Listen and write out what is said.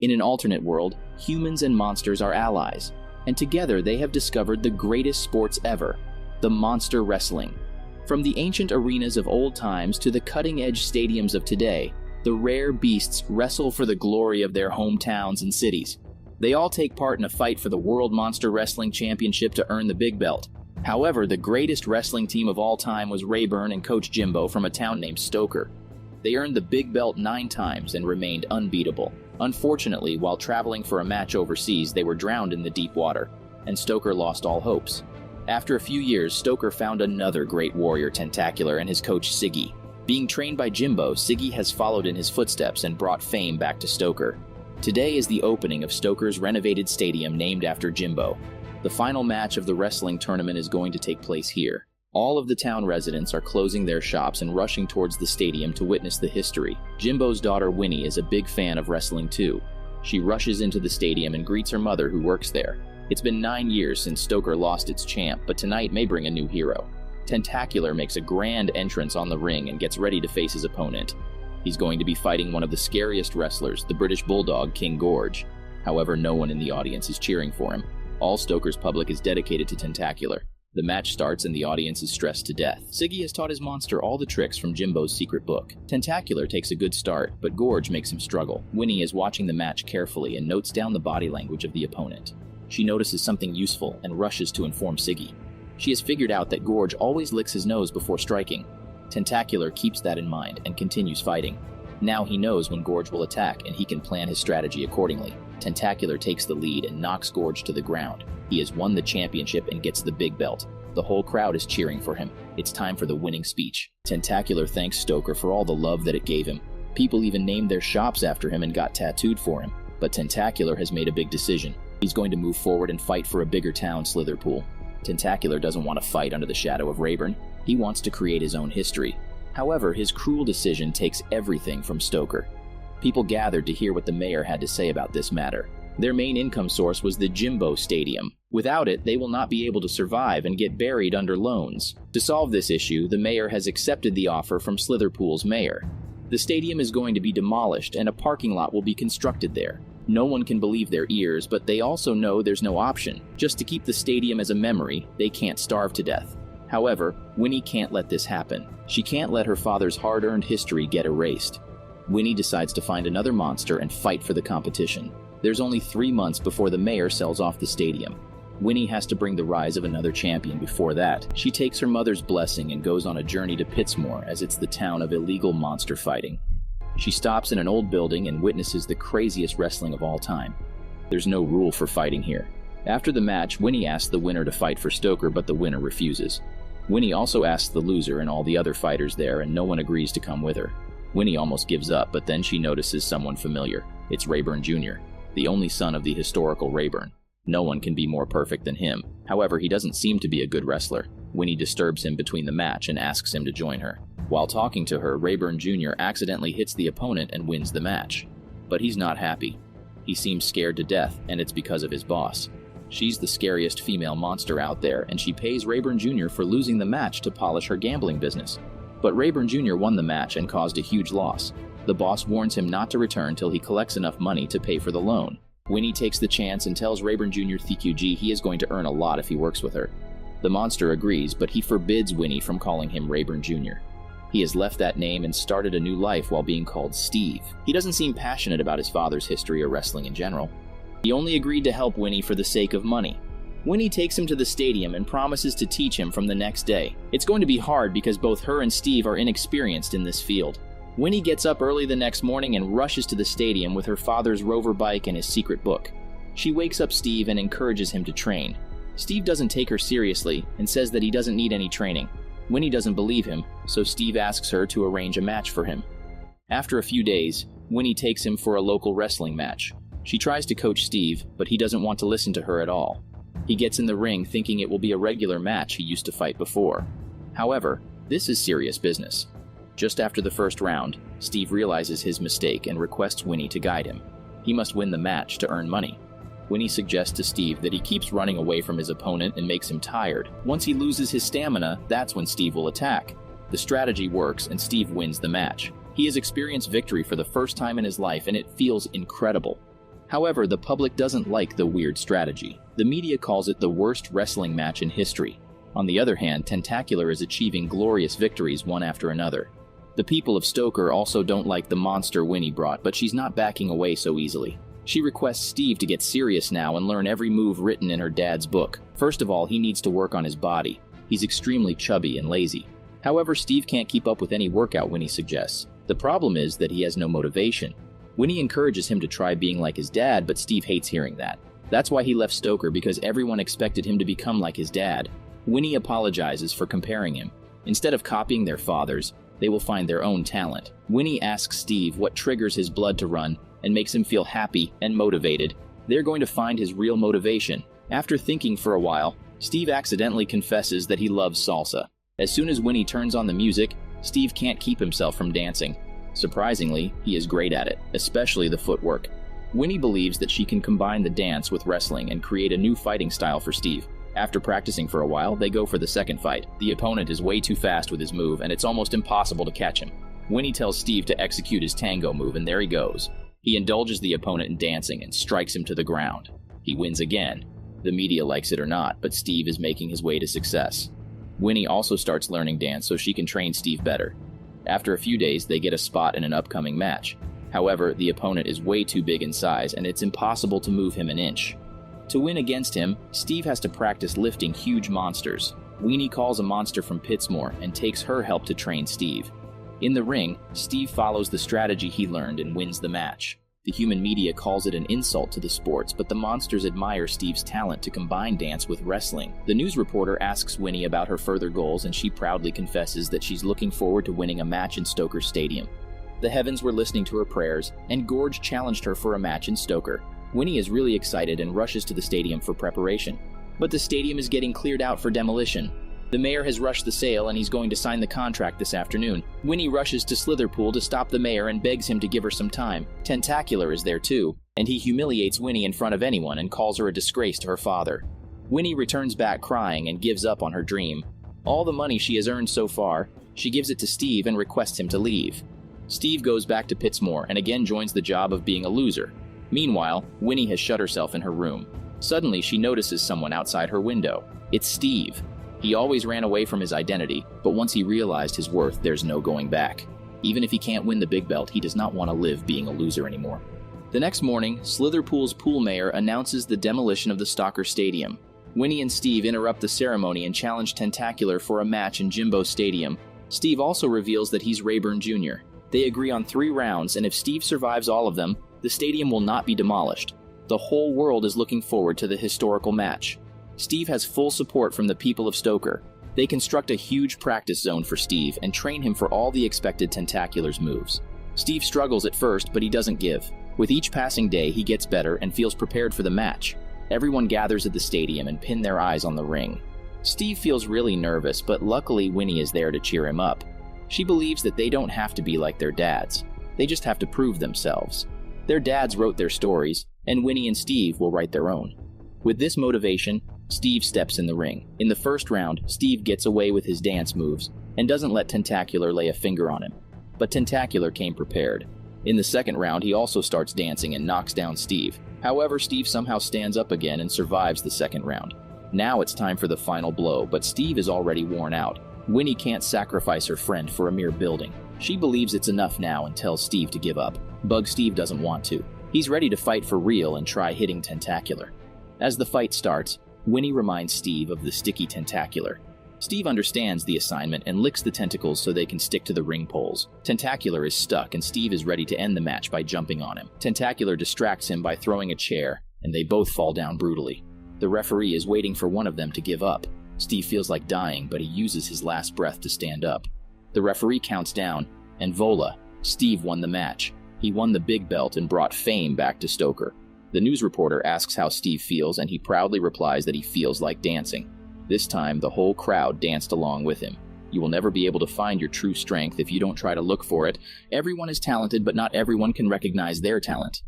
In an alternate world, humans and monsters are allies, and together they have discovered the greatest sports ever, the monster wrestling. From the ancient arenas of old times to the cutting-edge stadiums of today, the rare beasts wrestle for the glory of their hometowns and cities. They all take part in a fight for the World Monster Wrestling Championship to earn the big belt. However, the greatest wrestling team of all time was Rayburn and Coach Jimbo from a town named Stoker. They earned the big belt 9 times and remained unbeatable. Unfortunately, while traveling for a match overseas, they were drowned in the deep water, and Stoker lost all hopes. After a few years, Stoker found another great warrior, Tentacular, and his coach Siggy. Being trained by Jimbo, Siggy has followed in his footsteps and brought fame back to Stoker. Today is the opening of Stoker's renovated stadium named after Jimbo. The final match of the wrestling tournament is going to take place here. All of the town residents are closing their shops and rushing towards the stadium to witness the history. Jimbo's daughter Winnie is a big fan of wrestling too. She rushes into the stadium and greets her mother who works there. It's been 9 years since Stoker lost its champ, but tonight may bring a new hero. Tentacular makes a grand entrance on the ring and gets ready to face his opponent. He's going to be fighting one of the scariest wrestlers, the British Bulldog, King Gorge. However, no one in the audience is cheering for him. All Stoker's public is dedicated to Tentacular. The match starts and the audience is stressed to death. Siggy has taught his monster all the tricks from Jimbo's secret book. Tentacular takes a good start, but Gorge makes him struggle. Winnie is watching the match carefully and notes down the body language of the opponent. She notices something useful and rushes to inform Siggy. She has figured out that Gorge always licks his nose before striking. Tentacular keeps that in mind and continues fighting. Now he knows when Gorge will attack and he can plan his strategy accordingly. Tentacular takes the lead and knocks Gorge to the ground. He has won the championship and gets the big belt. The whole crowd is cheering for him. It's time for the winning speech. Tentacular thanks Stoker for all the love that it gave him. People even named their shops after him and got tattooed for him. But Tentacular has made a big decision. He's going to move forward and fight for a bigger town, Slitherpool. Tentacular doesn't want to fight under the shadow of Rayburn. He wants to create his own history. However, his cruel decision takes everything from Stoker. People gathered to hear what the mayor had to say about this matter. Their main income source was the Jimbo Stadium. Without it, they will not be able to survive and get buried under loans. To solve this issue, the mayor has accepted the offer from Slitherpool's mayor. The stadium is going to be demolished and a parking lot will be constructed there. No one can believe their ears, but they also know there's no option. Just to keep the stadium as a memory, they can't starve to death. However, Winnie can't let this happen. She can't let her father's hard-earned history get erased. Winnie decides to find another monster and fight for the competition. There's only 3 months before the mayor sells off the stadium. Winnie has to bring the rise of another champion before that. She takes her mother's blessing and goes on a journey to Pittsmore, as it's the town of illegal monster fighting. She stops in an old building and witnesses the craziest wrestling of all time. There's no rule for fighting here. After the match, Winnie asks the winner to fight for Stoker, but the winner refuses. Winnie also asks the loser and all the other fighters there, and no one agrees to come with her. Winnie almost gives up, but then she notices someone familiar. It's Rayburn Jr., the only son of the historical Rayburn. No one can be more perfect than him. However, he doesn't seem to be a good wrestler. Winnie disturbs him between the match and asks him to join her. While talking to her, Rayburn Jr. accidentally hits the opponent and wins the match. But he's not happy. He seems scared to death, and it's because of his boss. She's the scariest female monster out there, and she pays Rayburn Jr. for losing the match to polish her gambling business. But Rayburn Jr. won the match and caused a huge loss. The boss warns him not to return till he collects enough money to pay for the loan. Winnie takes the chance and tells Rayburn Jr. TQG he is going to earn a lot if he works with her. The monster agrees, but he forbids Winnie from calling him Rayburn Jr. He has left that name and started a new life while being called Steve. He doesn't seem passionate about his father's history or wrestling in general. He only agreed to help Winnie for the sake of money. Winnie takes him to the stadium and promises to teach him from the next day. It's going to be hard because both her and Steve are inexperienced in this field. Winnie gets up early the next morning and rushes to the stadium with her father's rover bike and his secret book. She wakes up Steve and encourages him to train. Steve doesn't take her seriously and says that he doesn't need any training. Winnie doesn't believe him, so Steve asks her to arrange a match for him. After a few days, Winnie takes him for a local wrestling match. She tries to coach Steve, but he doesn't want to listen to her at all. He gets in the ring thinking it will be a regular match he used to fight before. However, this is serious business. Just after the first round, Steve realizes his mistake and requests Winnie to guide him. He must win the match to earn money. Winnie suggests to Steve that he keeps running away from his opponent and makes him tired. Once he loses his stamina, that's when Steve will attack. The strategy works and Steve wins the match. He has experienced victory for the first time in his life and it feels incredible. However, the public doesn't like the weird strategy. The media calls it the worst wrestling match in history. On the other hand, Tentacular is achieving glorious victories one after another. The people of Stoker also don't like the monster Winnie brought, but she's not backing away so easily. She requests Steve to get serious now and learn every move written in her dad's book. First of all, he needs to work on his body. He's extremely chubby and lazy. However, Steve can't keep up with any workout Winnie suggests. The problem is that he has no motivation. Winnie encourages him to try being like his dad, but Steve hates hearing that. That's why he left Stoker, because everyone expected him to become like his dad. Winnie apologizes for comparing him. Instead of copying their fathers, they will find their own talent. Winnie asks Steve what triggers his blood to run and makes him feel happy and motivated. They're going to find his real motivation. After thinking for a while, Steve accidentally confesses that he loves salsa. As soon as Winnie turns on the music, Steve can't keep himself from dancing. Surprisingly, he is great at it, especially the footwork. Winnie believes that she can combine the dance with wrestling and create a new fighting style for Steve. After practicing for a while, they go for the second fight. The opponent is way too fast with his move, and it's almost impossible to catch him. Winnie tells Steve to execute his tango move, and there he goes. He indulges the opponent in dancing and strikes him to the ground. He wins again. The media likes it or not, but Steve is making his way to success. Winnie also starts learning dance so she can train Steve better. After a few days, they get a spot in an upcoming match. However, the opponent is way too big in size, and it's impossible to move him an inch. To win against him, Steve has to practice lifting huge monsters. Winnie calls a monster from Pittsmore and takes her help to train Steve. In the ring, Steve follows the strategy he learned and wins the match. The human media calls it an insult to the sports, but the monsters admire Steve's talent to combine dance with wrestling. The news reporter asks Winnie about her further goals, and she proudly confesses that she's looking forward to winning a match in Stoker Stadium. The heavens were listening to her prayers, and Gorge challenged her for a match in Stoker. Winnie is really excited and rushes to the stadium for preparation. But the stadium is getting cleared out for demolition. The mayor has rushed the sale and he's going to sign the contract this afternoon. Winnie rushes to Slitherpool to stop the mayor and begs him to give her some time. Tentacular is there too, and he humiliates Winnie in front of anyone and calls her a disgrace to her father. Winnie returns back crying and gives up on her dream. All the money she has earned so far, she gives it to Steve and requests him to leave. Steve goes back to Pittsmore and again joins the job of being a loser. Meanwhile, Winnie has shut herself in her room. Suddenly, she notices someone outside her window. It's Steve. He always ran away from his identity, but once he realized his worth, there's no going back. Even if he can't win the big belt, he does not want to live being a loser anymore. The next morning, Slitherpool's pool mayor announces the demolition of the Stoker Stadium. Winnie and Steve interrupt the ceremony and challenge Tentacular for a match in Jimbo Stadium. Steve also reveals that he's Rayburn Jr. They agree on 3 rounds, and if Steve survives all of them, the stadium will not be demolished. The whole world is looking forward to the historical match. Steve has full support from the people of Stoker. They construct a huge practice zone for Steve and train him for all the expected Tentacular's moves. Steve struggles at first, but he doesn't give. With each passing day, he gets better and feels prepared for the match. Everyone gathers at the stadium and pin their eyes on the ring. Steve feels really nervous, but luckily Winnie is there to cheer him up. She believes that they don't have to be like their dads. They just have to prove themselves. Their dads wrote their stories, and Winnie and Steve will write their own. With this motivation, Steve steps in the ring. In the first round, Steve gets away with his dance moves and doesn't let Tentacular lay a finger on him. But Tentacular came prepared. In the second round, he also starts dancing and knocks down Steve. However, Steve somehow stands up again and survives the second round. Now it's time for the final blow, but Steve is already worn out. Winnie can't sacrifice her friend for a mere building. She believes it's enough now and tells Steve to give up. Bug Steve doesn't want to. He's ready to fight for real and try hitting Tentacular. As the fight starts, Winnie reminds Steve of the sticky Tentacular. Steve understands the assignment and licks the tentacles so they can stick to the ring poles. Tentacular is stuck and Steve is ready to end the match by jumping on him. Tentacular distracts him by throwing a chair, and they both fall down brutally. The referee is waiting for one of them to give up. Steve feels like dying, but he uses his last breath to stand up. The referee counts down, and voila, Steve won the match. He won the big belt and brought fame back to Stoker. The news reporter asks how Steve feels, and he proudly replies that he feels like dancing. This time, the whole crowd danced along with him. You will never be able to find your true strength if you don't try to look for it. Everyone is talented, but not everyone can recognize their talent.